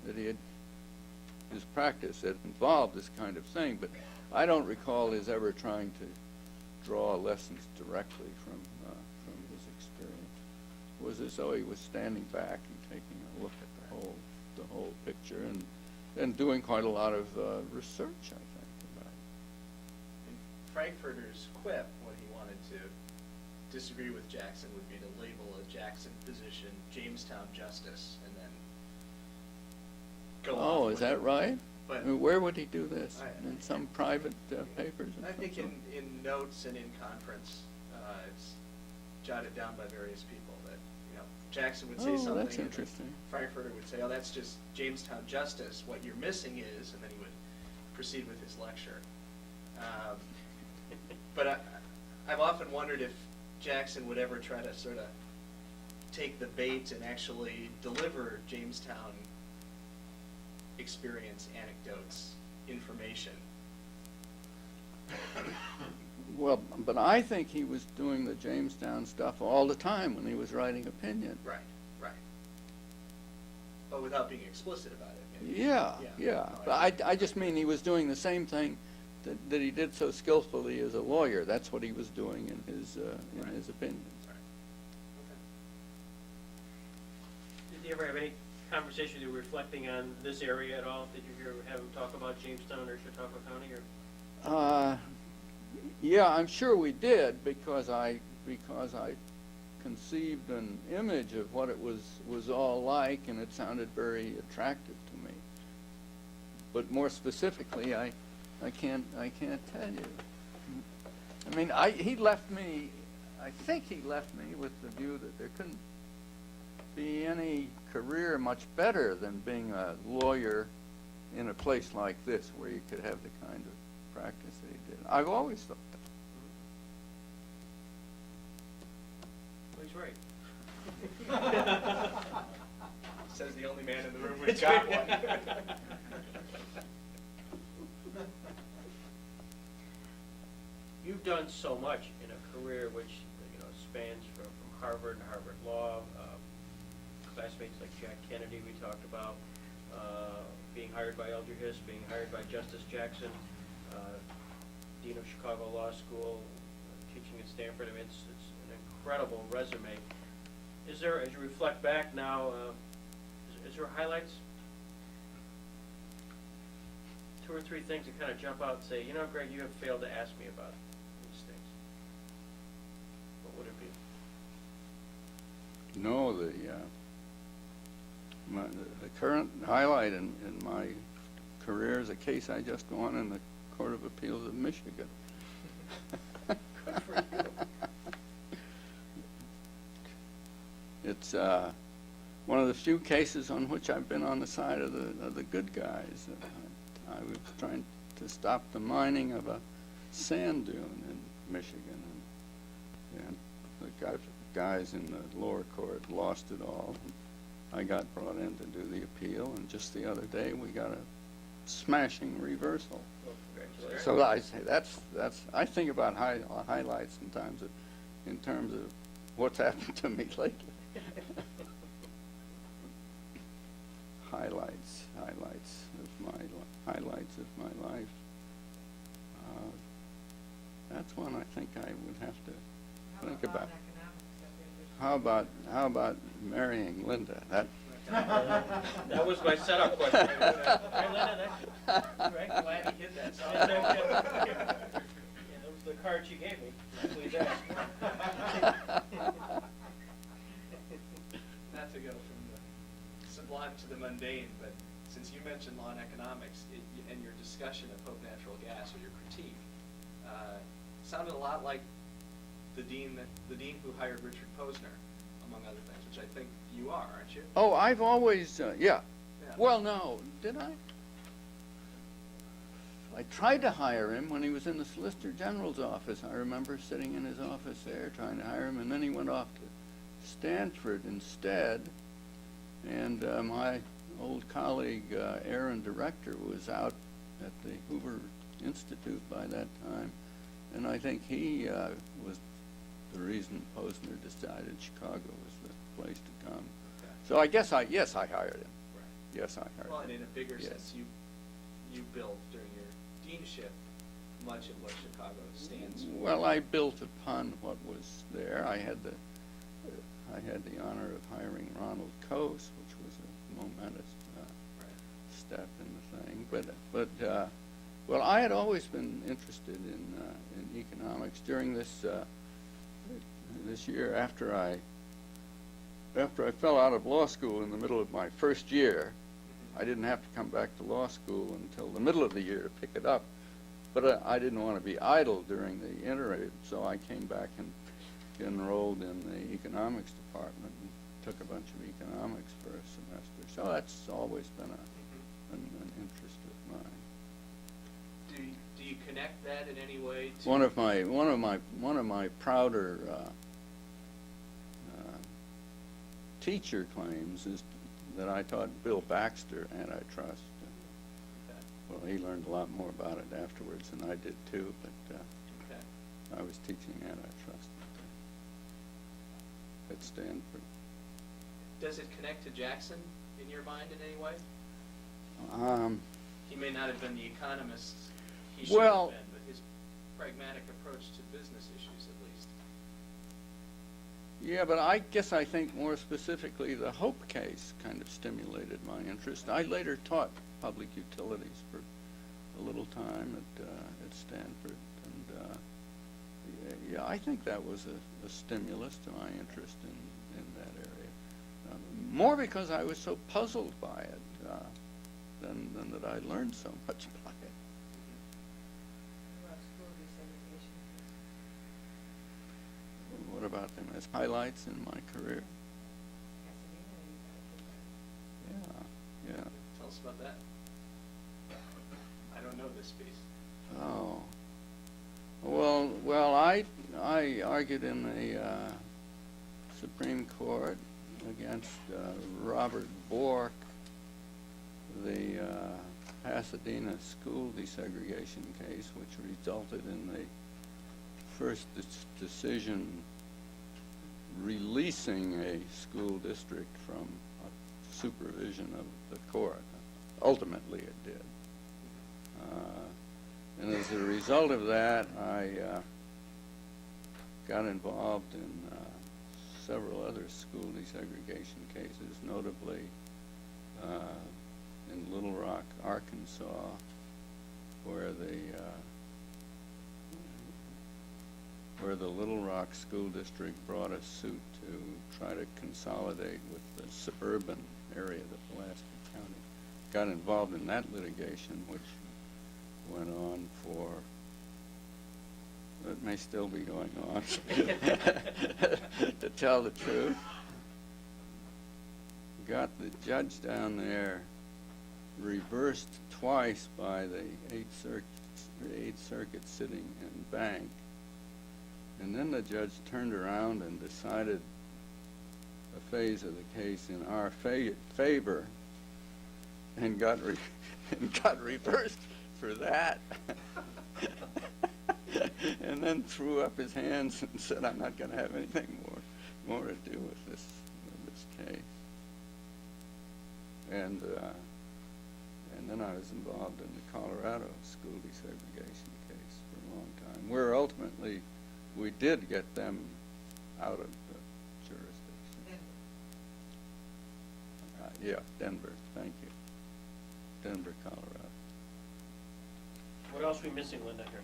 that his practice had involved this kind of thing, but I don't recall his ever trying to draw lessons directly from his experience. It was as though he was standing back and taking a look at the whole picture and doing quite a lot of research, I think, about it. In Frankfurter's quip, what he wanted to disagree with Jackson would be to label a Jackson position Jamestown Justice, and then go off. Oh, is that right? But I mean, where would he do this? In some private papers? I think in notes and in conference, it's jotted down by various people that, Jackson would say something. Oh, that's interesting. Frankfurter would say, oh, that's just Jamestown Justice. What you're missing is, and then he would proceed with his lecture. But I've often wondered if Jackson would ever try to sort of take the bait and actually deliver Jamestown experience, anecdotes, information. Well, but I think he was doing the Jamestown stuff all the time when he was writing opinion. Right. But without being explicit about it. Maybe. Yeah. No, But I just mean he was doing the same thing that he did so skillfully as a lawyer. That's what he was doing in his opinions. Right. Okay. Did you ever have any conversation you were reflecting on this area at all? Did you have him talk about Jamestown or Chautauqua County? Or? Yeah, I'm sure we did, because I conceived an image of what it was all like, and it sounded very attractive to me. But more specifically, I can't tell you. I mean, he left me. I think he left me with the view that there couldn't be any career much better than being a lawyer in a place like this, where you could have the kind of practice that he did. I've always thought that. Well, he's right. Says the only man in the room We've got one. You've done so much in a career which, you know, spans from Harvard and Harvard Law, classmates like Jack Kennedy we talked about, being hired by Elder Hiss, being hired by Justice Jackson, Dean of Chicago Law School, teaching at Stanford. I mean, it's an incredible resume. Is there, as you reflect back now, is there highlights? 2 or 3 things that kind of jump out and say, you know, Greg, you have failed to ask me about these things. What would it be? No, the current highlight in my career is a case I just won in the Court of Appeals of Michigan. Good for you. It's one of the few cases on which I've been on the side of the good guys. I was trying to stop the mining of a sand dune in Michigan, and the guys in the lower court lost it all. I got brought in to do the appeal, and just the other day we got a smashing reversal. Well, congratulations. So I say that's I think about highlights sometimes in terms of what's happened to me lately. highlights of my life. That's one I think I would have to think about. How about marrying Linda? That was my setup question. Hey, Linda, that's right. Glad you did that. Yeah, that was the card she gave me. Please ask. Not to go from the sublime to the mundane, but since you mentioned law and economics and your discussion of Hope Natural Gas, or your critique, sounded a lot like the dean who hired Richard Posner, among other things, which I think you are, aren't you? Oh, I've always, yeah. Yeah. Well, no, did I? I tried to hire him when he was in the Solicitor General's office. I remember sitting in his office there trying to hire him, and then he went off to Stanford instead. And my old colleague, Aaron Director, was out at the Hoover Institute by that time, and I think he was the reason Posner decided Chicago was the place to come. Okay. So I guess I hired him. Right. Yes, I hired Well, him. and in a bigger Yes. sense, you built during your deanship much of what Chicago stands for. Well, I built upon what was there. I had the honor of hiring Ronald Coase, which was a momentous step in the thing. But well, I had always been interested in economics. During this year, after I fell out of law school in the middle of my first year, I didn't have to come back to law school until the middle of the year to pick it up. But I didn't want to be idle during the interim, so I came back and enrolled in the economics department and took a bunch of economics for a semester. So that's always been an interest of mine. Do you connect that in any way to One of my prouder teacher claims is that I taught Bill Baxter antitrust. Okay. Well, he learned a lot more about it afterwards than I did too, but Okay. I was teaching antitrust at Stanford. Does it connect to Jackson in your mind in any way? He may not have been the economist he should Well- have been, but his pragmatic approach to business issues, at least. Yeah, but I guess I think more specifically the Hope case kind of stimulated my interest. I later taught public utilities for a little time at Stanford, and yeah, I think that was a stimulus to my interest in that area. More because I was so puzzled by it than that I learned so much by it. About school desegregation. What about them as highlights in my career? Pasadena, you gotta Yeah, yeah. Tell us about that. I don't know this piece. Oh. Well, I argued in the Supreme Court against Robert Bork the Pasadena school desegregation case, which resulted in the first decision releasing a school district from supervision of the court. Ultimately, it did. And as a result of that, I got involved in several other school desegregation cases, notably in Little Rock, Arkansas, where the Little Rock School District brought a suit to try to consolidate with the suburban area of Pulaski County. Got involved in that litigation, which went on for, it may still be going on, to tell the truth. Got the judge down there reversed twice by the Eighth Circuit sitting in bank. And then the judge turned around and decided a phase of the case in our favor and got reversed for that. And then threw up his hands and said, I'm not going to have anything more to do with this case. And then I was involved in the Colorado school desegregation case for a long time, where ultimately we did get them out of the jurisdiction. Yeah, Denver, thank you. Denver, Colorado. What else are we missing, Linda, here?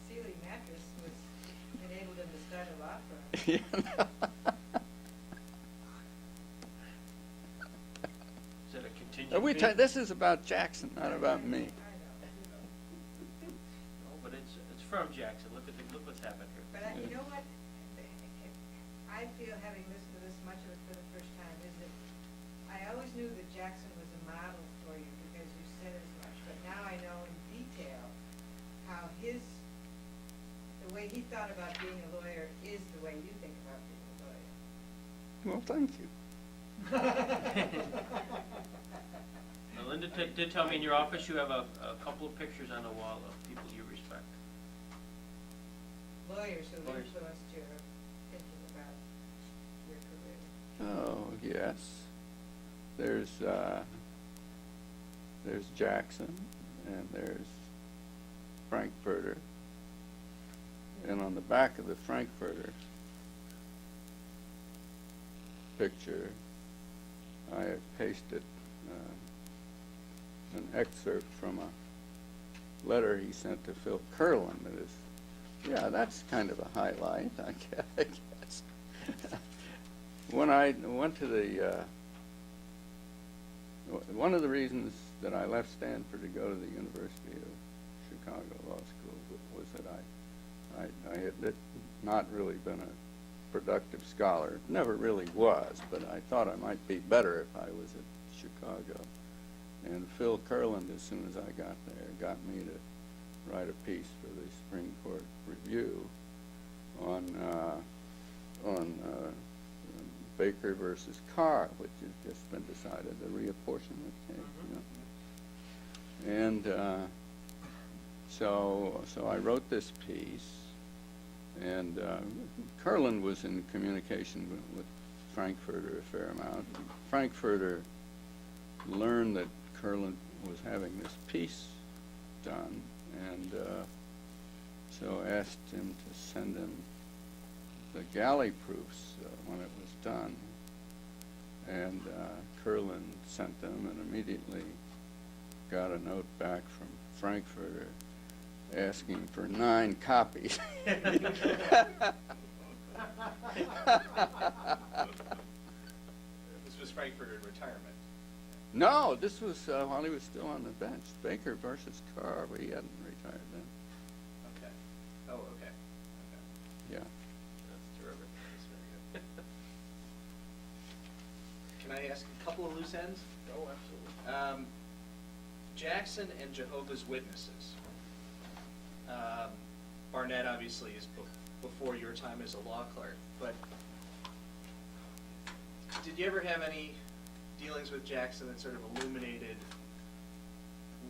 Sealy Mattress was enabled him to start a law firm. Is that a contingent fee? This is about Jackson, not about me. I know. No, but it's from Jackson. Look what's happened here. But you know what? I feel, having listened to this much of it for the first time, is that I always knew that Jackson was a model for you because you said as much. But now I know in detail how the way he thought about being a lawyer is the way you think about being a lawyer. Well, thank you. Now, Linda did tell me in your office you have a couple of pictures on the wall of people you respect. Lawyers who Lawyers. influenced your thinking about your career. Oh, yes. There's Jackson, and there's Frankfurter. And on the back of the Frankfurter picture, I have pasted an excerpt from a letter he sent to Phil Curlin. That is, yeah, that's kind of a highlight, I guess. When I went to one of the reasons that I left Stanford to go to the University of Chicago Law School was that I had not really been a productive scholar. Never really was, but I thought I might be better if I was at Chicago. And Phil Curlin, as soon as I got there, got me to write a piece for the Supreme Court Review on Baker versus Carr, which has just been decided, the reapportionment case. You know? And so I wrote this piece, and Curlin was in communication with Frankfurter a fair amount. Frankfurter learned that Curlin was having this piece done, and so asked him to send him the galley proofs when it was done. And Curlin sent them, and immediately got a note back from Frankfurter asking for 9 copies. This was Frankfurter in retirement. No, this was while he was still on the bench. Baker versus Carr, but he hadn't retired then. Okay. Oh, okay. Yeah. That's terrific. That's very good. Can I ask a couple of loose ends? Oh, absolutely. Jackson and Jehovah's Witnesses. Barnett obviously is before your time as a law clerk, but did you ever have any dealings with Jackson that sort of illuminated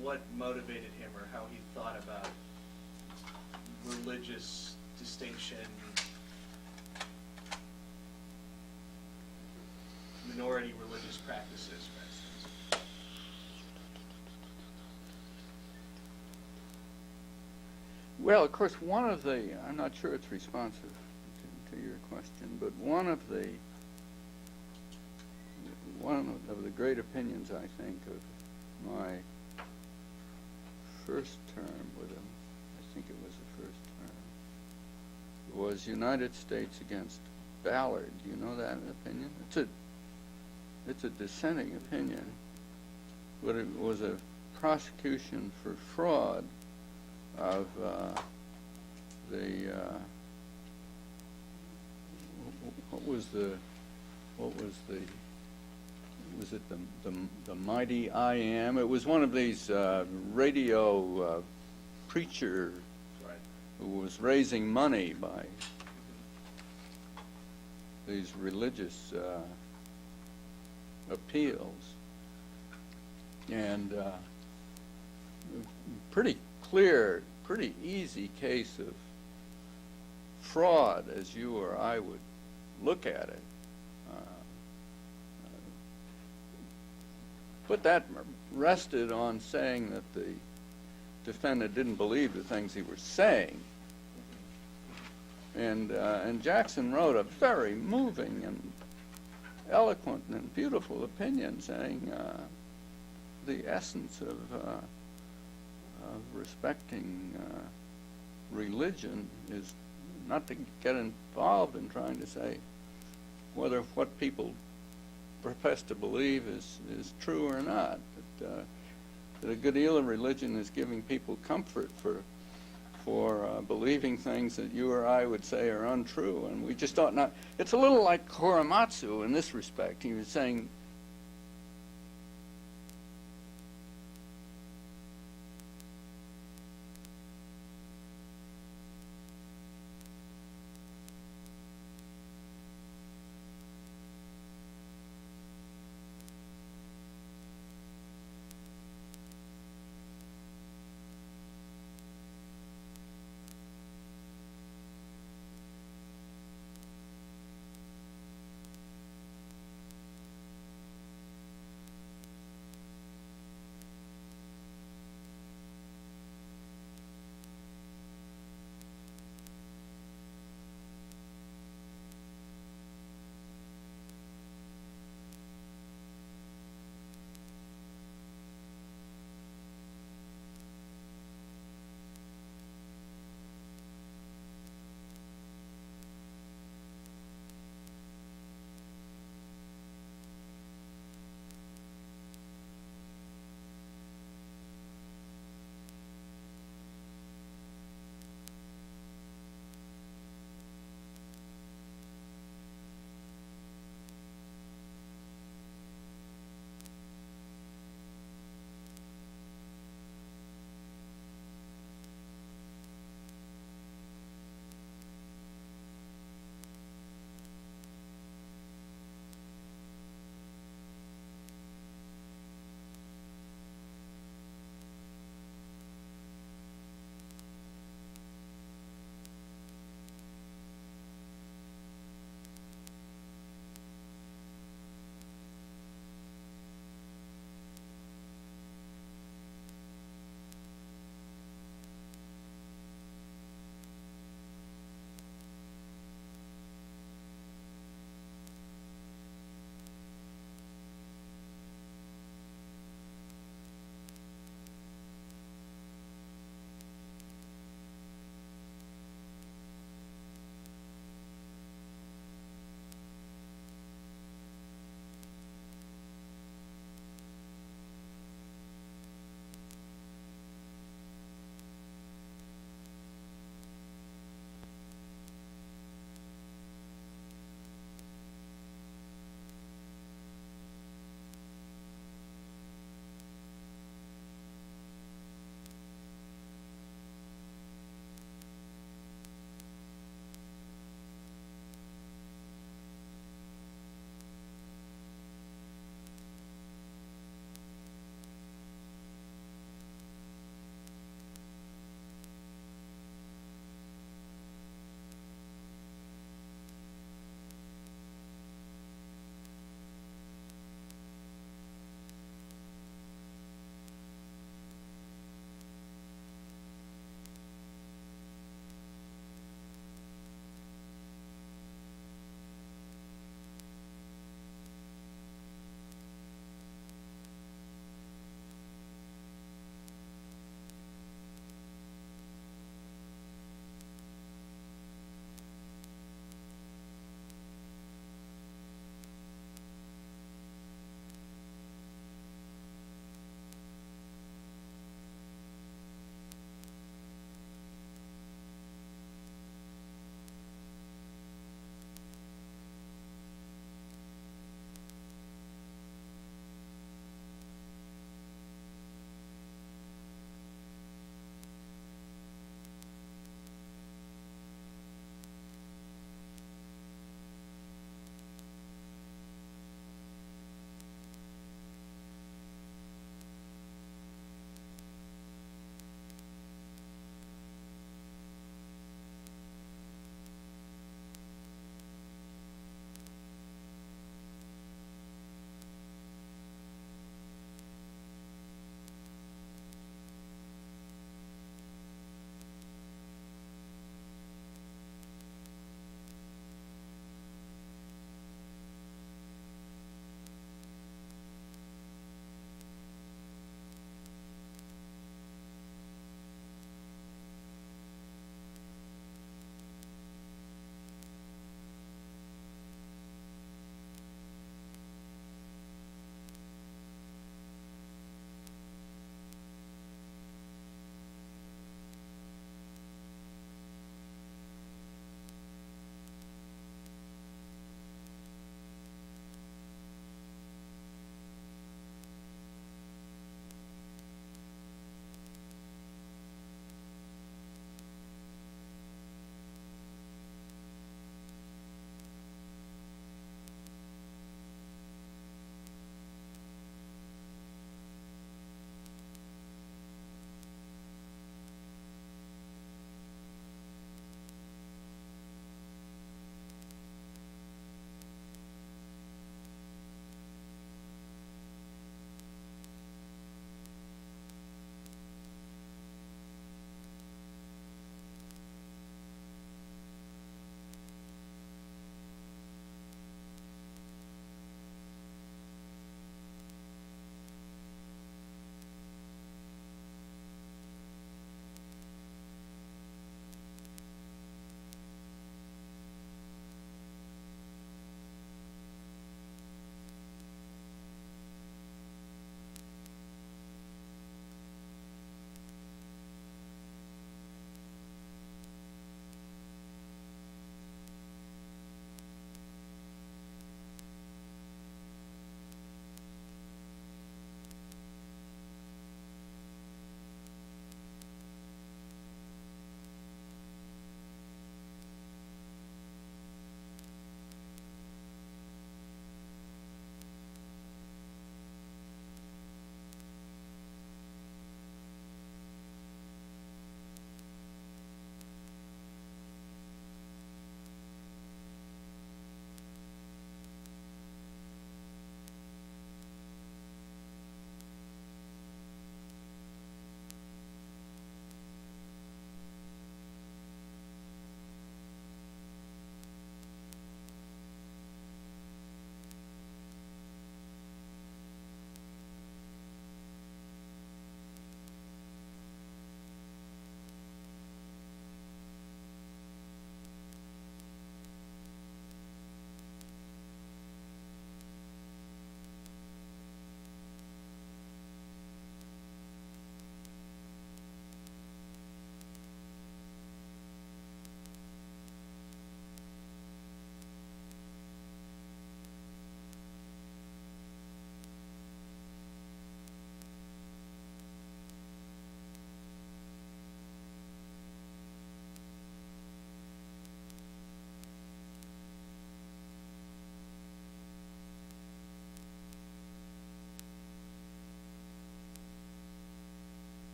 what motivated him or how he thought about religious distinction, minority religious practices, for instance. Well, of course, one of the, I'm not sure it's responsive to your question, but one of the great opinions, I think, of my first term with him, I think it was the first term, was United States against Ballard. Do you know that opinion? It's a dissenting opinion, but it was a prosecution for fraud of was it the Mighty I Am? It was one of these radio preacher Right. who was raising money by these religious appeals, and pretty clear, pretty easy case of fraud as you or I would look at it. But that rested on saying that the defendant didn't believe the things he was saying. And Jackson wrote a very moving and eloquent and beautiful opinion saying the essence of respecting religion is not to get involved in trying to say whether what people profess to believe is true or not. That a good deal of religion is giving people comfort for believing things that you or I would say are untrue, and we just ought not. It's a little like Korematsu in this respect. He was saying